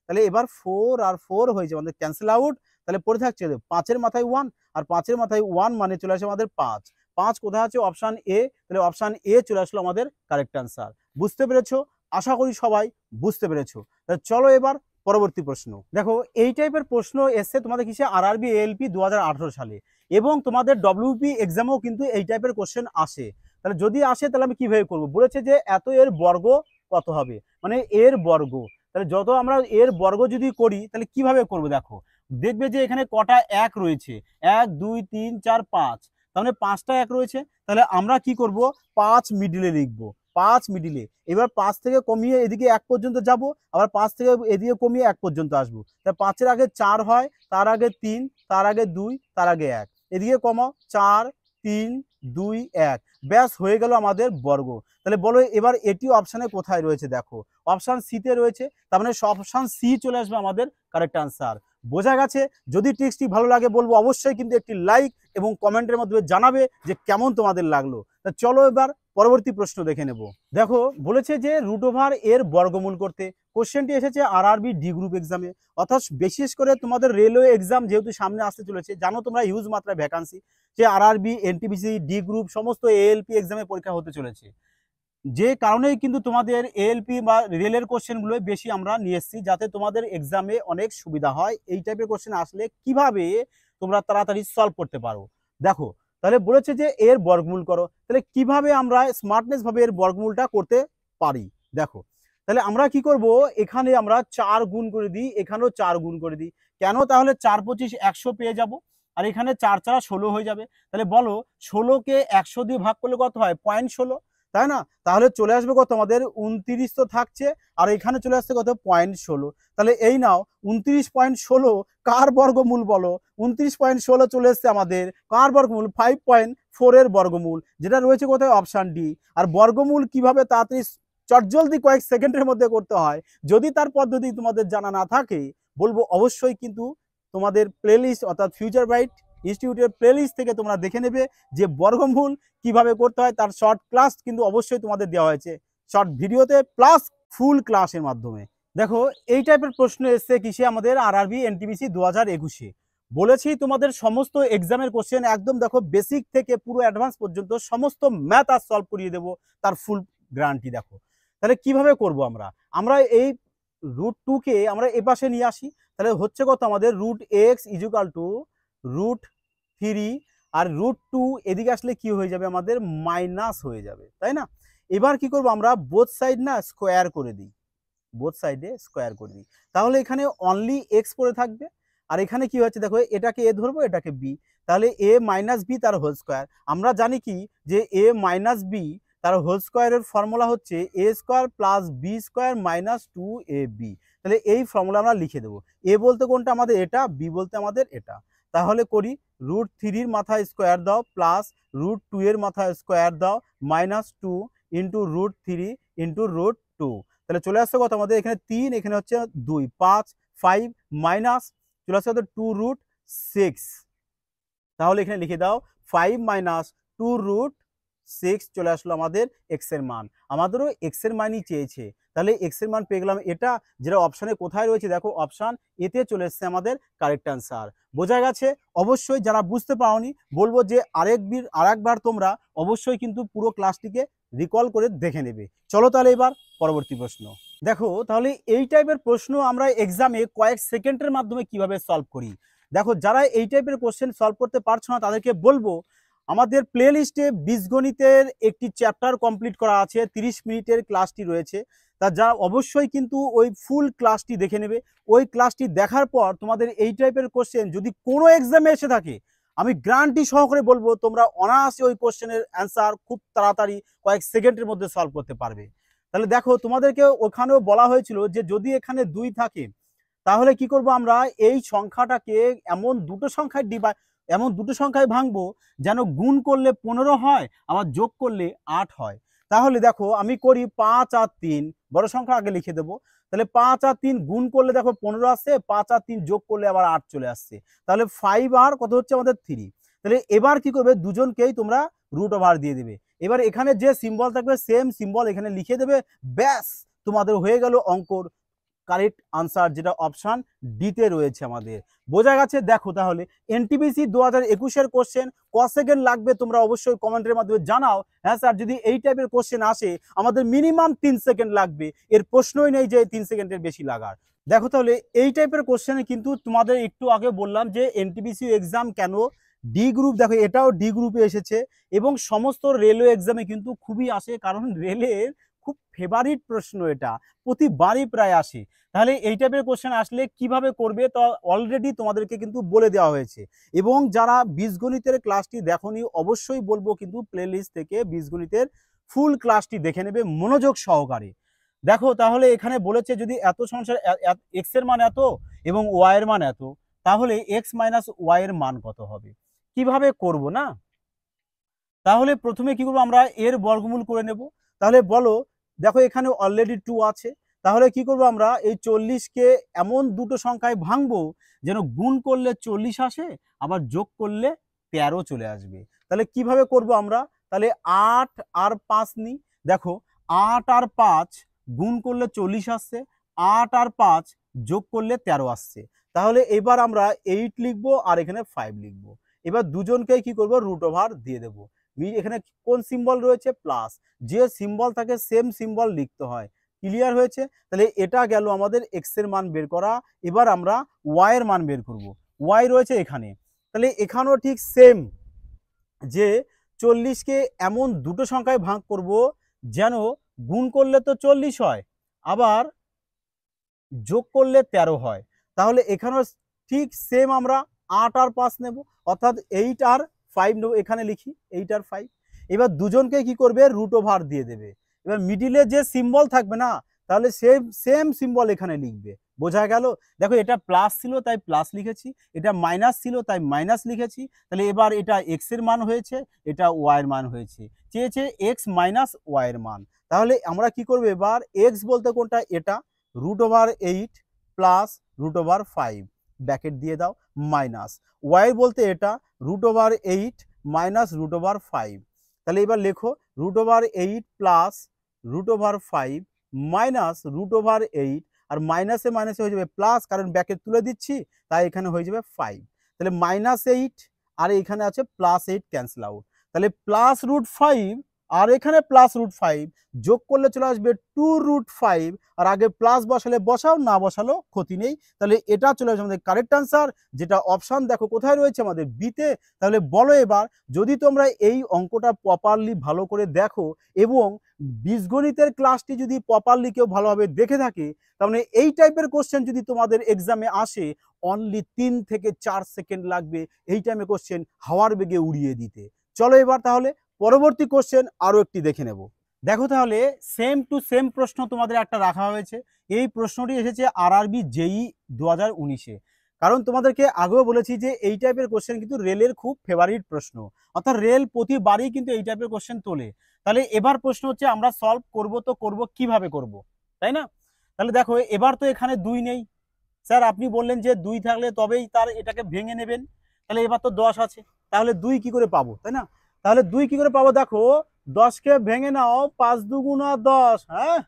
তাহলে এবার 4 আর 4 হয়ে যাবে, আমাদের ক্যান্সেল আউট। তাহলে পড়ে থাকছে 5-এর মাথায় 1, আর 5-এর মাথায় 1 মানে চলে আসে আমাদের 5। 5 কোথায় আছে, অপশান এ, তাহলে অপশান এ চলে আসলো আমাদের কারেক্ট অ্যান্সার। বুঝতে পেরেছো? আশা করি সবাই বুঝতে পেরেছো। তাহলে চলো এবার পরবর্তী প্রশ্ন। দেখো এই টাইপের প্রশ্ন এসছে তোমাদের কিসে, আরআরবি এএলপি 2018 সালে, এবং তোমাদের ডব্লিউপি এক্সামেও কিন্তু এই টাইপের কোশ্চেন আসে। তাহলে যদি আসে তাহলে আমি কিভাবে করবো, বলেছে যে এত এর বর্গ কত হবে, মানে এর বর্গ। তাহলে যত আমরা এর বর্গ যদি করি তাহলে কিভাবে করবো, দেখো দেখবে যে এখানে কটা এক রয়েছে, 1 2 3 4 5, তাহলে 5টা এক রয়েছে। তাহলে আমরা কি করব, 5 মিডিলে লিখবো, 5 মিডিলে। এবার 5 থেকে কমিয়ে এদিকে 1 পর্যন্ত যাব, আবার 5 থেকে এদিকে কমিয়ে 1 পর্যন্ত আসবো। তাহলে 5-এর আগে 4 হয়, তার আগে 3, তার আগে 2, তার আগে 1, এদিকে কমাও 4 3 2 1, ব্যাস হয়ে গেল আমাদের বর্গ। তাহলে বলো এবার এটি অপশানে কোথায় রয়েছে, দেখো অপশান সিতে রয়েছে, তার মানে অপশান সি চলে আসবে আমাদের কারেক্ট আনসার। বোঝা গেছে? যদি ট্রিক্সটি ভালো লাগে বলবো অবশ্যই কিন্তু একটি লাইক এবং কমেন্টের মাধ্যমে জানাবে যে কেমন তোমাদের লাগলো। তা চলো এবার পরবর্তী প্রশ্ন দেখে নেব। দেখো বলেছে যে রুট ওভার এর বর্গমূল করতে। কোশ্চেনটি এসেছে আরআরবি ডি গ্রুপ এক্সামে, অর্থাৎ বিশেষ করে তোমাদের রেলওয়ে এক্সাম যেহেতু সামনে আসতে চলেছে, জানো তোমরা হিউজ মাত্রায় ভ্যাকান্সি, যে আরআরবি এনটিপিসি ডি গ্রুপ সমস্ত এএলপি এক্সামে পরীক্ষা হতে চলেছে, যে কারণেই কিন্তু তোমাদের এএলপি বা রেলের কোশ্চেনগুলো বেশি আমরা নিয়ে এসেছি, যাতে তোমাদের এক্সামে অনেক সুবিধা হয়। এই টাইপের কোশ্চেন আসলে কিভাবে তোমরা তাড়াতাড়ি সলভ করতে পারো। দেখো তাহলে বলেছে যে এর বর্গমূল করো, তাহলে কিভাবে আমরা স্মার্টনেস ভাবে এর বর্গমূলটা করতে পারি। দেখো তাহলে আমরা কি করব, এখানে আমরা 4 গুণ করে দিই, এখানেও 4 গুণ করে দিই। কেন, তাহলে 4 25 100 পেয়ে যাব, আর এখানে 4 4 16 হয়ে যাবে। তাহলে বলো 16কে 100 দিয়ে ভাগ করলে কত হয়, 0.16, তাই না? তাহলে চলে আসবে কত আমাদের 29 তো থাকছে, আর এখানে চলে আসছে কত 0.16। তাহলে এই নাও 29.16 কার বর্গমূল বলো, 29.16 চলে এসছে আমাদের কার বর্গমূল, 5.4 এর বর্গমূল, যেটা রয়েছে কোথায়, অপশান ডি। আর বর্গমূল কিভাবে তাড়াতাড়ি চটজলদি কয়েক সেকেন্ডের মধ্যে করতে হয়, যদি তার পদ্ধতি তোমাদের জানা না থাকে, বলবো অবশ্যই কিন্তু তোমাদের প্লেলিস্ট অর্থাৎ ফিউচার ব্রাইট ইনস্টিটিউটের প্লেলিস্ট থেকে তোমরা দেখে নেবে যে বর্গমূল কিভাবে করতে হয়, তার শর্ট ক্লাস কিন্তু অবশ্যই তোমাদের দেওয়া হয়েছে শর্ট ভিডিওতে, প্লাস ফুল ক্লাসের মাধ্যমে। দেখো এই টাইপের প্রশ্ন এসছে কিসে, আমাদের আরআরবি এনটিপিসি 2021-এ। বলেছি তোমাদের সমস্ত এক্সামের কোশ্চেন একদম দেখো বেসিক থেকে পুরো অ্যাডভান্স পর্যন্ত সমস্ত ম্যাথ আর সলভ করিয়ে দেবো, তার ফুল গ্যারান্টি। দেখো তাহলে কিভাবে করব, আমরা এই √2 আমরা এ পাশে নিয়ে আসি, তাহলে হচ্ছে কত আমাদের √x √3, আর √2 এদিকে আসলে কি হয়ে যাবে, আমাদের মাইনাস হয়ে যাবে, তাই না? এবার কি করব, আমরা বোথ সাইড না স্কোয়ার করে দিই, বোথ সাইডে স্কোয়ার করে দিই, তাহলে এখানে অনলি এক্স পড়ে থাকবে। আর এখানে কি হচ্ছে, দেখো এটাকে এ ধরবো, এটাকে বি, তাহলে এ মাইনাস বি তার হোল স্কোয়ার। আমরা জানি কি যে এ মাইনাস বি তার হোল স্কোয়ারের ফর্মুলা হচ্ছে A square plus B square minus 2ab। তাহলে এই ফর্মুলা আমরা লিখে দেবো, এ বলতে কোনটা আমাদের এটা, বি বলতে আমাদের এটা। তাহলে করি √3-র মাথায় স্কোয়ার দাও, প্লাস √2 এর মাথায় স্কোয়ার দাও, -2 ইন্টু √3 ইন্টু √2। তাহলে চলে আসছে কত আমাদের, এখানে 3, এখানে হচ্ছে 2, 5 5 মাইনাস চলে আসছে 2√6। তাহলে এখানে লিখে দাও 5 - 2√6। 6 চলে আসলো আমাদের এক্স এর মান, আমাদেরও এক্স এর মানই চেয়েছে, তাহলে এক্স এর মান পেয়ে গেলাম এটা, যেটা অপশানে কোথায় রয়েছে দেখো অপশান এতে চলে এসছে আমাদের কারেক্ট অ্যান্সার। বোঝা গেছে? অবশ্যই যারা বুঝতে পারোনি বলবো যে আরেকবার তোমরা অবশ্যই কিন্তু পুরো ক্লাসটিকে রিকল করে দেখে নেবে। চলো তাহলে এবার পরবর্তী প্রশ্ন দেখো। তাহলে এই টাইপের প্রশ্ন আমরা এক্সামে কয়েক সেকেন্ডের মাধ্যমে কিভাবে সলভ করি। দেখো যারা এই টাইপের কোশ্চেন সলভ করতে পারছো না তাদেরকে বলবো আমাদের প্লে লিস্টে বীজগণিতের একটি চ্যাপ্টার কমপ্লিট করা আছে, 30 মিনিটের ক্লাসটি রয়েছে, তা যা অবশ্যই কিন্তু ওই ফুল ক্লাসটি দেখে নেবে। ওই ক্লাসটি দেখার পর তোমাদের এই টাইপের কোশ্চেন যদি কোনো এক্সামে এসে থাকে আমি গ্যারান্টি সহকারে বলবো তোমরা অনায়াসে ওই কোশ্চেনের অ্যান্সার খুব তাড়াতাড়ি কয়েক সেকেন্ডের মধ্যে সলভ করতে পারবে। তাহলে দেখো তোমাদেরকে ওখানেও বলা হয়েছিল যে যদি এখানে 2 থাকে তাহলে কি করব আমরা এই সংখ্যাটাকে এমন দুটো সংখ্যায় ভাঙবো যেন গুণ করলে 15 হয় আবার যোগ করলে 8 হয়। তাহলে দেখো আমি করি 5 আর 3, বড় সংখ্যা আগে লিখে দেবো। তাহলে 5 আর 3 গুণ করলে দেখো 15 আসছে, 5 আর 3 যোগ করলে আবার 8 চলে আসছে, তাহলে 5 আর কত হচ্ছে আমাদের 3। তাহলে এবার কি করবে দুজনকেই তোমরা রুট ওভার দিয়ে দেবে। এবার এখানে যে সিম্বল থাকবে সেম সিম্বল এখানে লিখে দেবে, ব্যাস তোমাদের হয়ে গেল অঙ্কর কারেক্ট আনসার, যেটা অপশান ডিতে রয়েছে আমাদের। বোঝা গেছে? দেখো তাহলে এনটিপিসি 2021-এর কোশ্চেন ক সেকেন্ড লাগবে তোমরা অবশ্যই কমেন্টের মাধ্যমে জানাও। হ্যাঁ স্যার যদি এই টাইপের কোশ্চেন আসে আমাদের মিনিমাম 3 সেকেন্ড লাগবে, এর প্রশ্নই নেই যে 3 সেকেন্ডের বেশি লাগার। দেখো তাহলে এই টাইপের কোশ্চেনে কিন্তু তোমাদের একটু আগে বললাম যে এনটিপিসি এক্সাম কেন ডি গ্রুপ, দেখো এটাও ডি গ্রুপে এসেছে এবং সমস্ত রেলওয়ে এক্সামে কিন্তু খুবই আসে, কারণ রেলের খুব ফেভারিট প্রশ্ন, এটা প্রতিবারই প্রায় আসে। তাহলে এই টাইপের কোশ্চেন আসলে কিভাবে করবে তা অলরেডি তোমাদেরকে কিন্তু বলে দেওয়া হয়েছে, এবং যারা বীজগণিতের ক্লাসটি দেখোনি অবশ্যই বলবো কিন্তু প্লে লিস্ট থেকে বীজগণিতের ফুল ক্লাসটি দেখে নেবে মনোযোগ সহকারে। দেখো তাহলে এখানে বলেছে যদি এত সংখ্যার এক্স এর মান এত এবং ওয়াই এর মান এত, তাহলে এক্স মাইনাস ওয়াই এর মান কত হবে, কিভাবে করব না। তাহলে প্রথমে কি করবো আমরা এর বর্গমূল করে নেব। তাহলে বলো, দেখো এখানে অলরেডি 2 আছে, তাহলে কি করব আমরা এই 40কে এমন দুটো সংখ্যায় ভাঙবো যেন গুণ করলে 40 আসে আবার যোগ করলে 13 চলে আসবে। তাহলে কিভাবে করব আমরা, তাহলে 8 আর 5 নিই। দেখো 8 আর 5 গুণ করলে 40 আসছে, 8 আর 5 যোগ করলে 13 আসছে। তাহলে এবার আমরা 8 লিখবো আর এখানে 5 লিখবো। এবার দুজনকেই কি করব রুট ওভার দিয়ে দেবো। এখানে কোন সিম্বল রয়েছে প্লাস, যে সিম্বল থাকে সেম সিম্বল লিখতে হয়। ক্লিয়ার হয়েছে? তাহলে এটা গেল আমাদের এক্স এর মান বের করা। এবার আমরা ওয়াই এর মান বের করব। ওয়াই রয়েছে এখানে, তাহলে এখানেও ঠিক সেম, যে 40কে এমন দুটো সংখ্যায় ভাগ করব যেন গুণ করলে তো 40 হয় আবার যোগ করলে 13 হয়। তাহলে এখানেও ঠিক সেম আমরা 8 আর 5 নেব, অর্থাৎ 8 আর 5 নেব, এখানে লিখি 8 আর 5। এবার দুজনকে কি করবে রুট ওভার দিয়ে দেবে। এবার মিডিলে যে সিম্বল থাকবে না তাহলে সেম সিম্বল এখানে লিখবে। বোঝা গেল? দেখো এটা প্লাস ছিল তাই প্লাস লিখেছি, এটা মাইনাস ছিল তাই মাইনাস লিখেছি। তাহলে এবার এটা এক্স এর মান হয়েছে, এটা ওয়াই এর মান হয়েছে, চেয়েছে এক্স মাইনাস ওয়াই এর মান। তাহলে আমরা কি করবো এবার, এক্স বলতে কোনটা, এটা root over 8 plus root over 5 bracket দিয়ে দাও, মাইনাস ওয়াই বলতে এটা root over 8 minus root over 5। তাহলে এবার লেখো root over 8 plus root over 5 minus root over 8, আর মাইনাসে মাইনাসে হয়ে যাবে প্লাস, কারণ ব্র্যাকেট তুলে দিচ্ছি তাই এখানে হয়ে যাবে 5। তাহলে -8 আর এখানে আছে +8 ক্যান্সেল আউট, তাহলে প্লাস রুট 5 আর এখানে প্লাস রুট 5 যোগ করলে চলে আসবে 2 রুট 5, আর আগে প্লাস বসালে বসাও, না বসালো ক্ষতি নেই। তাহলে এটা চলে আসবে আমাদের কারেক্ট আনসার, যেটা অপশন দেখো কোথায় রয়েছে আমাদের বিতে। তাহলে বলো এবার, যদি তোমরা এই অঙ্কটা প্রপারলি ভালো করে দেখো এবং বীজগণিতের ক্লাসটি যদি প্রপারলি কেউ ভালোভাবে দেখে থাকে, তাহলে এই টাইপের কোশ্চেন যদি তোমাদের এক্সামে আসে অনলি 3 থেকে 4 সেকেন্ড লাগবে এই টাইমে কোশ্চেন হাওয়ার বেগে উড়িয়ে দিতে। চলো এবার তাহলে পরবর্তী কোশ্চেন আরো একটি দেখে নেব। দেখো তাহলে সেম টু সেম প্রশ্ন তোমাদের একটা রাখা হয়েছে। এই প্রশ্নটি এসেছে আরআরবি জেই 2019-এ। কারণ তোমাদেরকে আগেও বলেছি যে এই টাইপের কোশ্চেন কিন্তু রেলের খুব ফেভারিট প্রশ্ন, অর্থাৎ রেল প্রতিবারই কিন্তু এই টাইপের কোশ্চেন তোলে। তাহলে এবার প্রশ্ন হচ্ছে আমরা সলভ করব তো করব কিভাবে করব, তাই না? তাহলে দেখো এবার তো এখানে 2 নেই, স্যার আপনি বললেন যে 2 থাকলে তবেই তার এটাকে ভেঙে নেবেন, তাহলে এবার তো 10 আছে, তাহলে 2 কি করে পাবো, তাই না? তাহলে 2 কি করে পাবো, দেখো 10কে ভেঙে নাও, 5 দুগুণা 10। হ্যাঁ,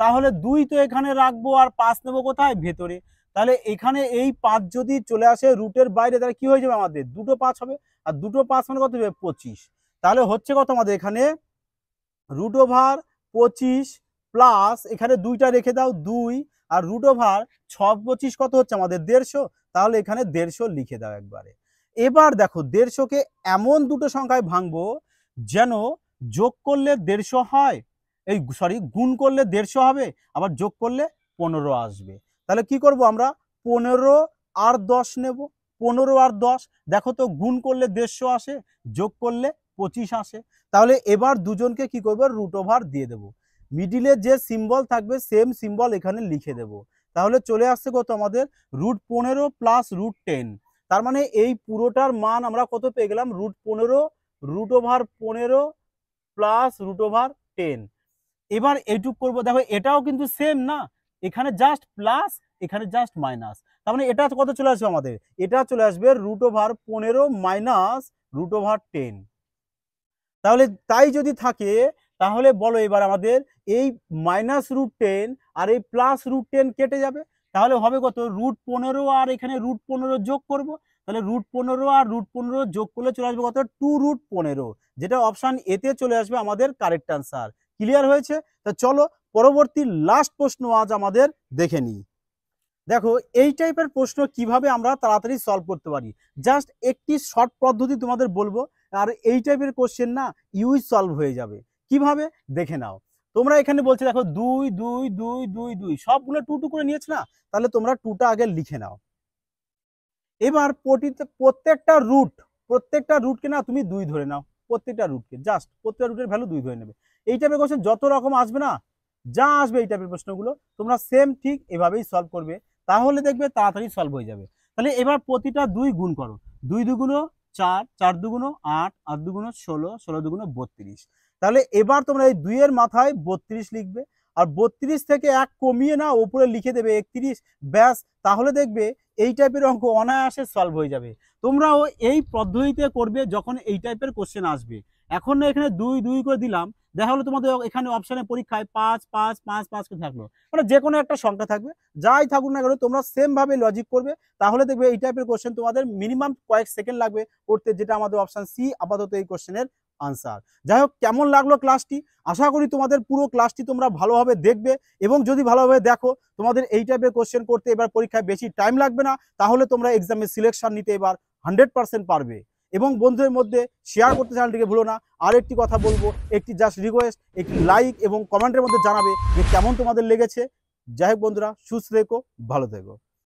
তাহলে 2 তো এখানে রাখবো আর 5 নেবো কোথায়, ভেতরে। তাহলে এখানে এই 5 যদি চলে আসে রুটের বাইরে, তাহলে কি হয়ে যাবে আমাদের, দুটো 5 হবে। আর দুটো 5 মানে কত হবে, 25। তাহলে হচ্ছে কত আমাদের এখানে, √25 প্লাস এখানে 2টা রেখে দাও 2, আর √6 25 কত হচ্ছে আমাদের 150। তাহলে এখানে 150 লিখে দাও একবারে। এবার দেখো 150কে এমন দুটো সংখ্যায় ভাঙবো যেন যোগ করলে 150 হয়, এই সরি গুণ করলে 150 হবে, আবার যোগ করলে 15 আসবে। তাহলে কি করব আমরা, 15 আর 10 নেব। 15 আর 10 দেখো তো, গুণ করলে 150 আসে, যোগ করলে 25 আসে। তাহলে এবার দুজনকে কি করবো, √ওভার দিয়ে দেবো। মিডিলে যে সিম্বল থাকবে সেম সিম্বল এখানে লিখে দেব। তাহলে চলে আসছে কত আমাদের, √15 প্লাস √10। তার মানে এই পুরোটার মান আমরা কত পেয়ে গেলাম, √15, √15 প্লাস √10। এবার এইটুক করবো, দেখো এটাও কিন্তু সেম না, এখানে জাস্ট প্লাস, এখানে জাস্ট মাইনাস। তার মানে এটা কত চলে আসবে আমাদের, এটা চলে আসবে √15 মাইনাস √10। তাহলে তাই যদি থাকে, তাহলে বলো এবার আমাদের এই মাইনাস √10 আর এই প্লাস √10 কেটে যাবে। তাহলে হবে কত, √15 আর এখানে √15 যোগ করব। তাহলে √15 আর √15 যোগ করলে চলে আসবে কত, 2√15, যেটা অপশন এতে চলে আসবে আমাদের কারেক্ট আনসার। ক্লিয়ার হয়েছে? তো চলো পরবর্তী লাস্ট প্রশ্ন আজ আমাদের দেখে নিই। দেখো এই টাইপের প্রশ্ন কিভাবে আমরা তাড়াতাড়ি সলভ করতে পারি, জাস্ট একটি শর্ট পদ্ধতি তোমাদের বলবো, আর এই টাইপের কোশ্চেন না ইউজ সলভ হয়ে যাবে। কিভাবে দেখে নাও। তোমরা এখানে বলছে দেখো 2 2 2 2 2 সবগুলো 2 2 করে নিয়েছে না, তাহলে তোমরা 2টা আগে লিখে নাও। এবার প্রত্যেকটা রুটকে না তুমি 2 ধরে নাও, প্রত্যেকটা রুটকে, জাস্ট প্রত্যেকটা রুটের ভ্যালু 2 ধরে নেবে। এই টাইপের কোশ্চেন যত রকম আসবে না, যা আসবে এই টাইপের প্রশ্নগুলো তোমরা সেম ঠিক এভাবেই সলভ করবে, তাহলে দেখবে তাড়াতাড়ি সলভ হয়ে যাবে। তাহলে এবার প্রতিটা 2 গুণ করো, 2 দুগুণ 4, 4 দুগুণ 8, 8 দুগুণ 16, 16 দুগুণ 32। তাহলে এবার তোমরা এই 2 এর মাথায় 32 লিখবে, আর 32 থেকে 1 কমিয়ে না ওপরে লিখে দেবে 31, ব্যাস। তাহলে দেখবে এই টাইপের অঙ্ক অনায়াসে সলভ হয়ে যাবে। তোমরাও এই পদ্ধতিতে করবে যখন এই টাইপের কোশ্চেন আসবে। এখন না এখানে 2 2 করে দিলাম, দেখা হলো তোমাদের এখানে অপশনে পরীক্ষায় 5 5 5 5 করে থাকলো, মানে যে কোনো একটা সংখ্যা থাকবে, যাই থাকুক না কেন তোমরা সেম ভাবে লজিক করবে, তাহলে দেখবে এই টাইপের কোশ্চেন তোমাদের মিনিমাম কয়েক সেকেন্ড লাগবে করতে, যেটা আমাদের অপশন সি আপাতত এই কোশ্চেনের আনসার। যাই হোক, কেমন লাগলো ক্লাসটি, আশা করি তোমাদের পুরো ক্লাসটি তোমরা ভালোভাবে দেখবে, এবং যদি ভালোভাবে দেখো তোমাদের এই টাইপের কোশ্চেন করতে এবার পরীক্ষায় বেশি টাইম লাগবে না, তাহলে তোমরা এক্সামে সিলেকশন নিতে এবার 100% পারবে। এবং বন্ধুদের মধ্যে শেয়ার করতে চ্যানেলটিকে ভুলো না। আর একটি কথা বলবো, একটি জাস্ট রিকোয়েস্ট, একটি লাইক এবং কমেন্টের মধ্যে জানাবে যে কেমন তোমাদের লেগেছে। যাই হোক বন্ধুরা, সুস্থ থেকো, ভালো থেকো।